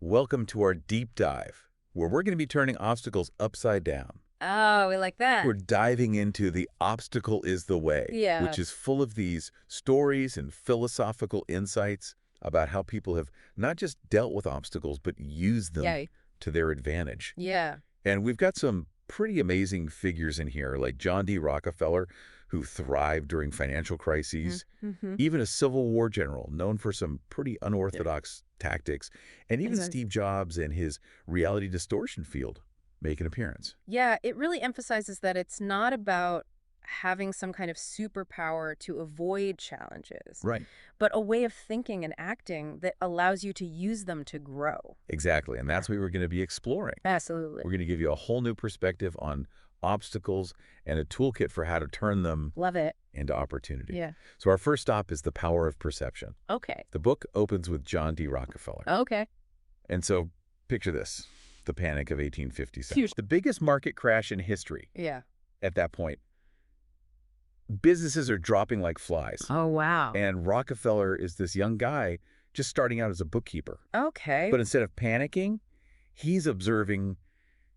Welcome to our deep dive, where we're going to be turning obstacles upside down. Oh, we like that. We're diving into The Obstacle is the Way, which is Yes. full of these stories and philosophical insights about how people have not just dealt with obstacles, but used them Yay. to their advantage. Yeah. And we've got some pretty amazing figures in here, like John D. Rockefeller, who thrived during financial crises, Mm-hmm. even a Civil War general known for some pretty unorthodox tactics, and even Exactly. Steve Jobs and his reality distortion field make an appearance. Yeah, it really emphasizes that it's not about having some kind of superpower to avoid challenges, Right. but a way of thinking and acting that allows you to use them to grow. Exactly, and that's what we're going to be exploring. Absolutely. We're going to give you a whole new perspective on obstacles and a toolkit for how to turn them Love it. into opportunity. Yeah. So our first stop is The Power of Perception. Okay. The book opens with John D. Rockefeller. Okay. And so picture this, the panic of 1857. Huge. The biggest market crash in history Yeah. at that point. Businesses are dropping like flies. Oh, wow. And Rockefeller is this young guy just starting out as a bookkeeper. Okay. But instead of panicking, he's observing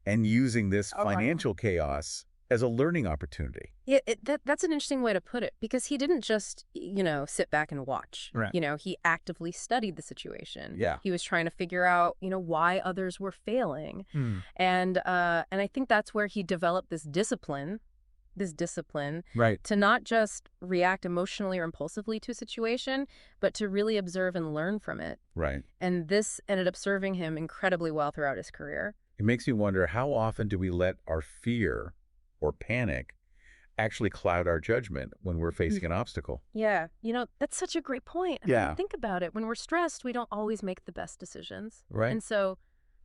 and using this Oh, wow. financial chaos as a learning opportunity. Yeah, that's an interesting way to put it, because he didn't just, sit back and watch. Right. He actively studied the situation. Yeah. He was trying to figure out, why others were failing. And I think that's where he developed this discipline Right. to not just react emotionally or impulsively to a situation, but to really observe and learn from it. Right. And this ended up serving him incredibly well throughout his career. It makes me wonder, how often do we let our fear or panic actually cloud our judgment when we're facing an obstacle? Yeah, that's such a great point. I Yeah. mean, think about it. When we're stressed, we don't always make the best decisions. Right. And so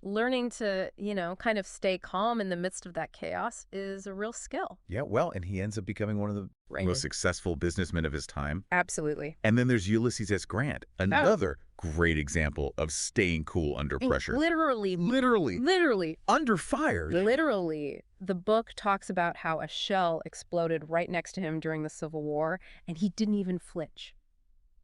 learning to, kind of stay calm in the midst of that chaos is a real skill. Yeah, well, and he ends up becoming one of the Right. most successful businessmen of his time. Absolutely. And then there's Ulysses S. Grant, another great example of staying cool under pressure. Literally. Under fire. Literally. The book talks about how a shell exploded right next to him during the Civil War, and he didn't even flinch.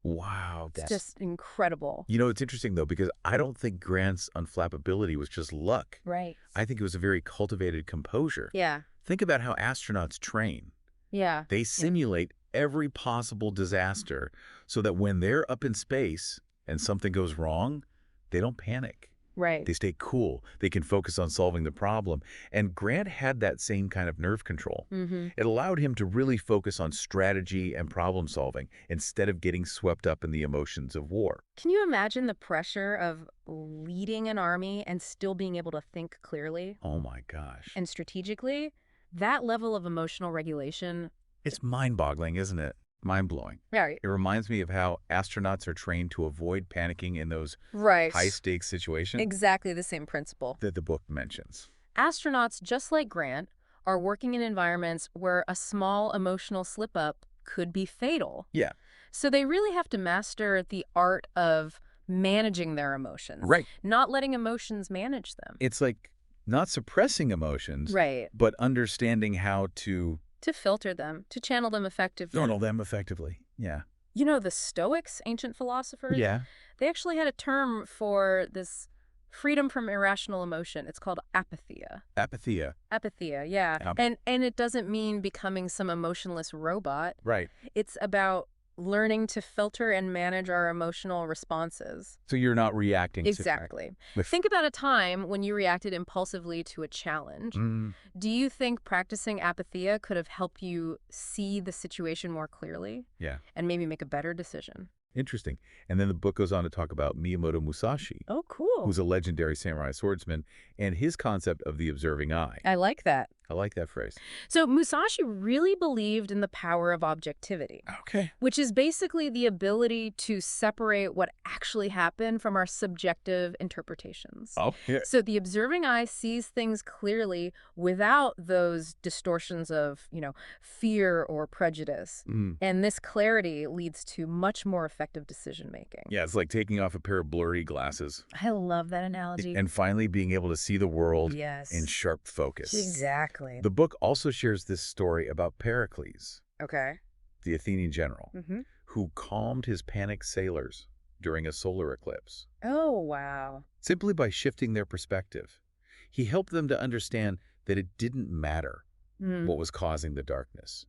Wow. It's just incredible. It's interesting, though, because I don't think Grant's unflappability was just luck. Right. I think it was a very cultivated composure. Yeah. Think about how astronauts train. Yeah. They simulate every possible disaster so that when they're up in space and something goes wrong, they don't panic. Right. They stay cool. They can focus on solving the problem. And Grant had that same kind of nerve control. Mm-hmm. It allowed him to really focus on strategy and problem solving instead of getting swept up in the emotions of war. Can you imagine the pressure of leading an army and still being able to think clearly Oh my gosh. and strategically? That level of emotional regulation. It's mind-boggling, isn't it? Mind-blowing. Right. It reminds me of how astronauts are trained to avoid panicking in those Right. high-stakes situations Exactly the same principle. that the book mentions. Astronauts, just like Grant, are working in environments where a small emotional slip-up could be fatal. Yeah. So they really have to master the art of managing their emotions. Right. Not letting emotions manage them. It's like not suppressing emotions, Right. but understanding how to To filter them, to channel them effectively. funnel them effectively. Yeah. The Stoics, ancient philosophers, Yeah. they actually had a term for this freedom from irrational emotion. It's called apatheia. Apatheia. Apatheia, yeah. Ap- And it doesn't mean becoming some emotionless robot. Right. It's about learning to filter and manage our emotional responses. So you're not reacting Exactly. With- Think about a time when you reacted impulsively to a challenge. to... Do you think practicing apatheia could have helped you see the situation more clearly Yeah. and maybe make a better decision? Interesting. And then the book goes on to talk about Miyamoto Musashi, Oh, cool. who's a legendary samurai swordsman, and his concept of the observing eye. I like that. I like that phrase. So Musashi really believed in the power of objectivity, Okay. which is basically the ability to separate what actually happened from our subjective interpretations. Oh, yeah. So the observing eye sees things clearly without those distortions of, fear or prejudice. And this clarity leads to much more effective decision-making. Yeah, it's like taking off a pair of blurry glasses I love that analogy. and finally being able to see the world Yes. in sharp focus. Exactly. The book also shares this story about Pericles, Okay. the Athenian general, Mm-hmm. who calmed his panicked sailors during a solar eclipse, Oh, wow. simply by shifting their perspective. He helped them to understand that it didn't matter Hmm. what was causing the darkness.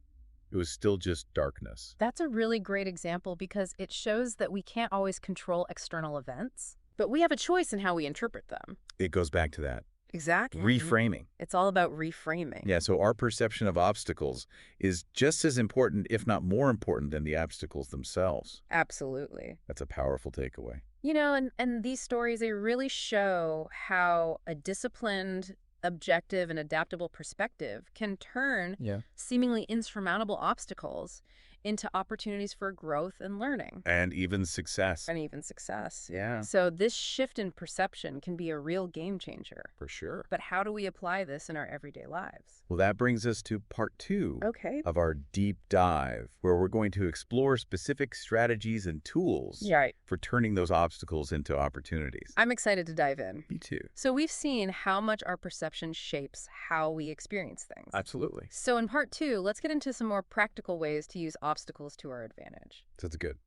It was still just darkness. That's a really great example because it shows that we can't always control external events, but we have a choice in how we interpret them. It goes back to that. Exactly. Reframing. It's all about reframing. Yeah, so our perception of obstacles is just as important, if not more important, than the obstacles themselves. Absolutely. That's a powerful takeaway. You know, and these stories, they really show how a disciplined, objective, and adaptable perspective can turn Yeah. seemingly insurmountable obstacles into opportunities for growth and learning. And even success. And even success. Yeah, So this shift in perception can be a real game changer. for sure. But how do we apply this in our everyday lives? Well, that brings us to part 2 Okay. of our deep dive, where we're going to explore specific strategies and tools Right. for turning those obstacles into opportunities. I'm excited to dive in. Me too. So we've seen how much our perception shapes how we experience things. Absolutely. So in part 2, let's get into some more practical ways to use obstacles to our advantage. That's good.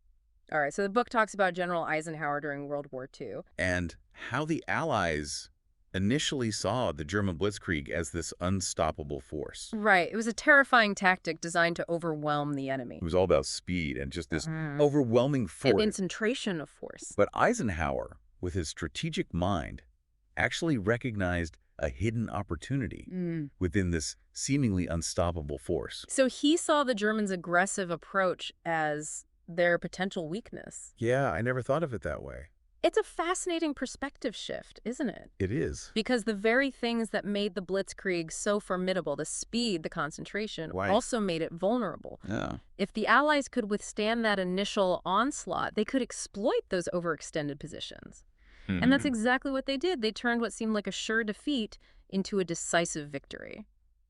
All right, so the book talks about General Eisenhower during World War II. And how the Allies initially saw the German blitzkrieg as this unstoppable force. Right, it was a terrifying tactic designed to overwhelm the enemy. It was all about speed and just this Mhm. overwhelming force. Concentration of force. But Eisenhower, with his strategic mind, actually recognized a hidden opportunity within this seemingly unstoppable force. So he saw the Germans' aggressive approach as their potential weakness. Yeah, I never thought of it that way. It's a fascinating perspective shift, isn't it? It is. Because the very things that made the Blitzkrieg so formidable, the speed, the concentration, Right. also made it vulnerable. Yeah. If the Allies could withstand that initial onslaught, they could exploit those overextended positions. And that's exactly what they did. They turned what seemed like a sure defeat into a decisive victory.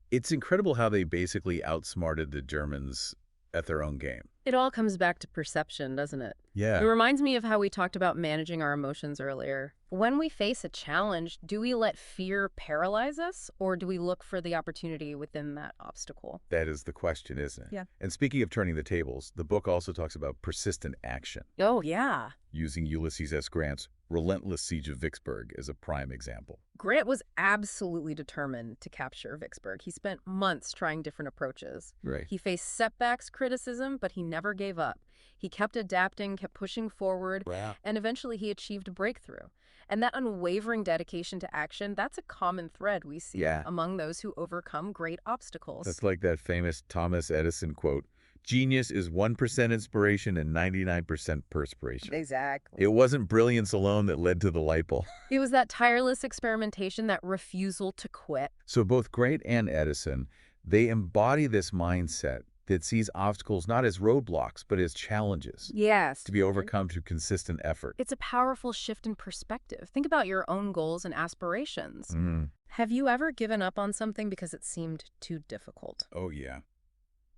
It's incredible how they basically outsmarted the Germans at their own game. It all comes back to perception, doesn't it? It Yeah. reminds me of how we talked about managing our emotions earlier. When we face a challenge, do we let fear paralyze us, or do we look for the opportunity within that obstacle? That is the question, isn't it? Yeah. And speaking of turning the tables, the book also talks about persistent action, Oh, yeah. using Ulysses S. Grant's relentless siege of Vicksburg as a prime example. Grant was absolutely determined to capture Vicksburg. He spent months trying different approaches. Right. He faced setbacks, criticism, but he never gave up. He kept adapting, kept pushing forward, Wow. and eventually he achieved a breakthrough. And that unwavering dedication to action, that's a common thread we see Yeah. among those who overcome great obstacles. That's like that famous Thomas Edison quote, "Genius is 1% inspiration and 99% perspiration." Exactly. It wasn't brilliance alone that led to the light bulb. It was that tireless experimentation, that refusal to quit. So both Grant and Edison, they embody this mindset that sees obstacles not as roadblocks, but as challenges Yes. to be overcome through consistent effort. It's a powerful shift in perspective. Think about your own goals and aspirations. Mm. Have you ever given up on something because it seemed too difficult? Oh, yeah.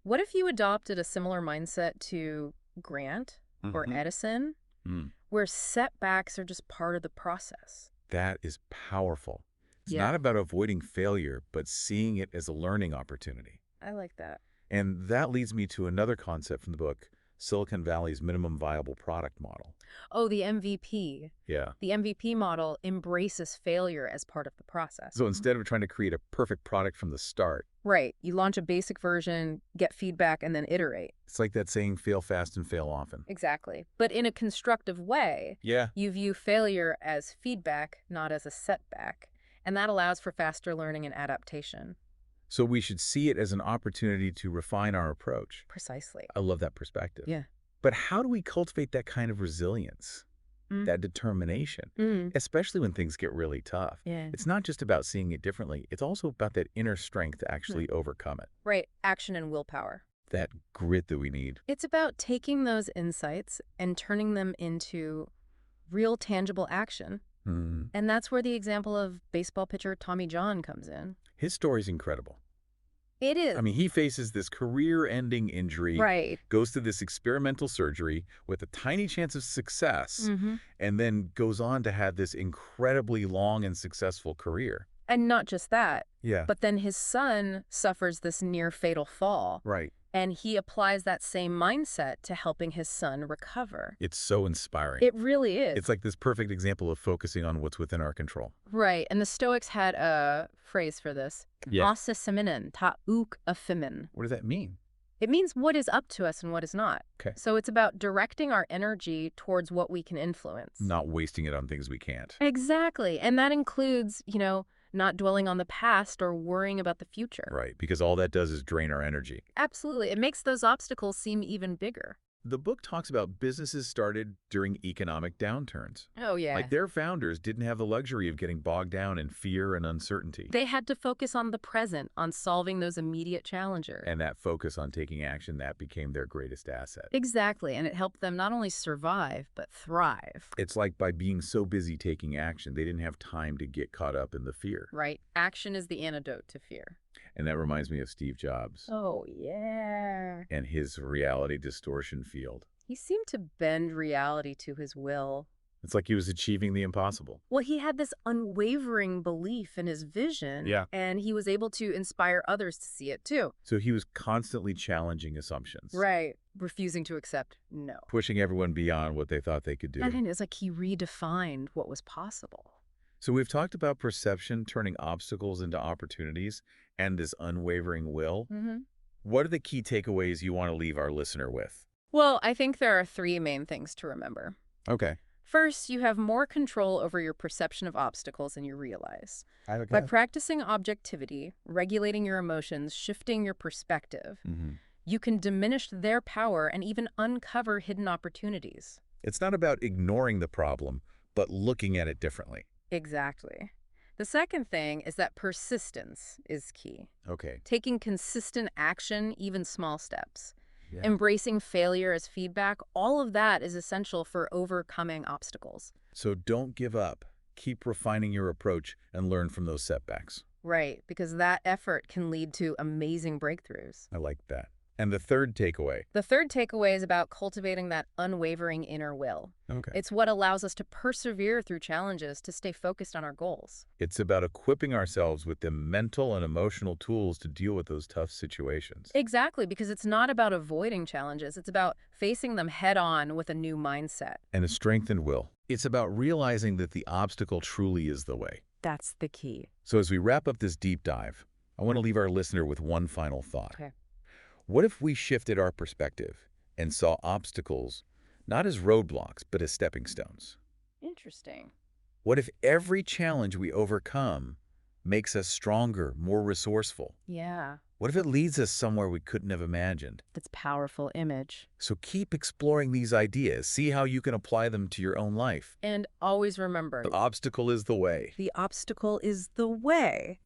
What if you adopted a similar mindset to Grant or Mhm. Edison, Mm. where setbacks are just part of the process? That is powerful. It's Yeah. not about avoiding failure, but seeing it as a learning opportunity. I like that. And that leads me to another concept from the book, Silicon Valley's minimum viable product model. Oh, the MVP. Yeah. The MVP model embraces failure as part of the process. So instead of trying to create a perfect product from the start, Right. You launch a basic version, get feedback, and then iterate. it's like that saying, fail fast and fail often. Exactly. But in a constructive way, Yeah. you view failure as feedback, not as a setback. And that allows for faster learning and adaptation. So we should see it as an opportunity to refine our approach. Precisely. I love that perspective. Yeah. But how do we cultivate that kind of resilience, that determination, especially when things get really tough? Yeah. It's not just about seeing it differently. It's also about that inner strength to actually overcome it, Right. Action and willpower. that grit that we need. It's about taking those insights and turning them into real tangible action. Mm. And that's where the example of baseball pitcher Tommy John comes in. His story's incredible. It is. I mean, he faces this career-ending injury, Right. goes to this experimental surgery with a tiny chance of success, and then goes on to have this incredibly long and successful career. And not just that, Yeah. but then his son suffers this near fatal fall. Right. And he applies that same mindset to helping his son recover. It's so inspiring. It really is. It's like this perfect example of focusing on what's within our control. Right, and the Stoics had a phrase for this. Yeah. Ase seminen ta uk aphimen. What does that mean? It means what is up to us and what is not. Okay. So it's about directing our energy towards what we can influence. Not wasting it on things we can't. Exactly. And that includes, not dwelling on the past or worrying about the future. Right, because all that does is drain our energy. Absolutely. It makes those obstacles seem even bigger. The book talks about businesses started during economic downturns. Oh, yeah. Like their founders didn't have the luxury of getting bogged down in fear and uncertainty. They had to focus on the present, on solving those immediate challenges. And that focus on taking action, that became their greatest asset. Exactly, and it helped them not only survive, but thrive. It's like by being so busy taking action, they didn't have time to get caught up in the fear. Right. Action is the antidote to fear. And that reminds me of Steve Jobs. Oh, yeah. And his reality distortion field. He seemed to bend reality to his will. It's like he was achieving the impossible. Well, he had this unwavering belief in his vision. Yeah. And he was able to inspire others to see it too. So he was constantly challenging assumptions. Right. Refusing to accept no. Pushing everyone beyond what they thought they could do. And it's like he redefined what was possible. So we've talked about perception turning obstacles into opportunities and this unwavering will. What are the key takeaways you want to leave our listener with? Well, I think there are three main things to remember. Okay. First, you have more control over your perception of obstacles than you realize. By practicing objectivity, regulating your emotions, shifting your perspective, you can diminish their power and even uncover hidden opportunities. It's not about ignoring the problem, but looking at it differently. Exactly. The second thing is that persistence is key. Okay. Taking consistent action, even small steps. Yeah. Embracing failure as feedback, all of that is essential for overcoming obstacles. So don't give up. Keep refining your approach and learn from those setbacks. Right, because that effort can lead to amazing breakthroughs. I like that. And the third takeaway. The third takeaway is about cultivating that unwavering inner will. Okay. It's what allows us to persevere through challenges, to stay focused on our goals. It's about equipping ourselves with the mental and emotional tools to deal with those tough situations. Exactly, because it's not about avoiding challenges. It's about facing them head on with a new mindset. And a strengthened will. It's about realizing that the obstacle truly is the way. That's the key. So as we wrap up this deep dive, I want to leave our listener with one final thought. Okay. What if we shifted our perspective and saw obstacles not as roadblocks, but as stepping stones? Interesting. What if every challenge we overcome makes us stronger, more resourceful? Yeah. What if it leads us somewhere we couldn't have imagined? That's a powerful image. So keep exploring these ideas. See how you can apply them to your own life. And always remember, The obstacle is the way. the obstacle is the way.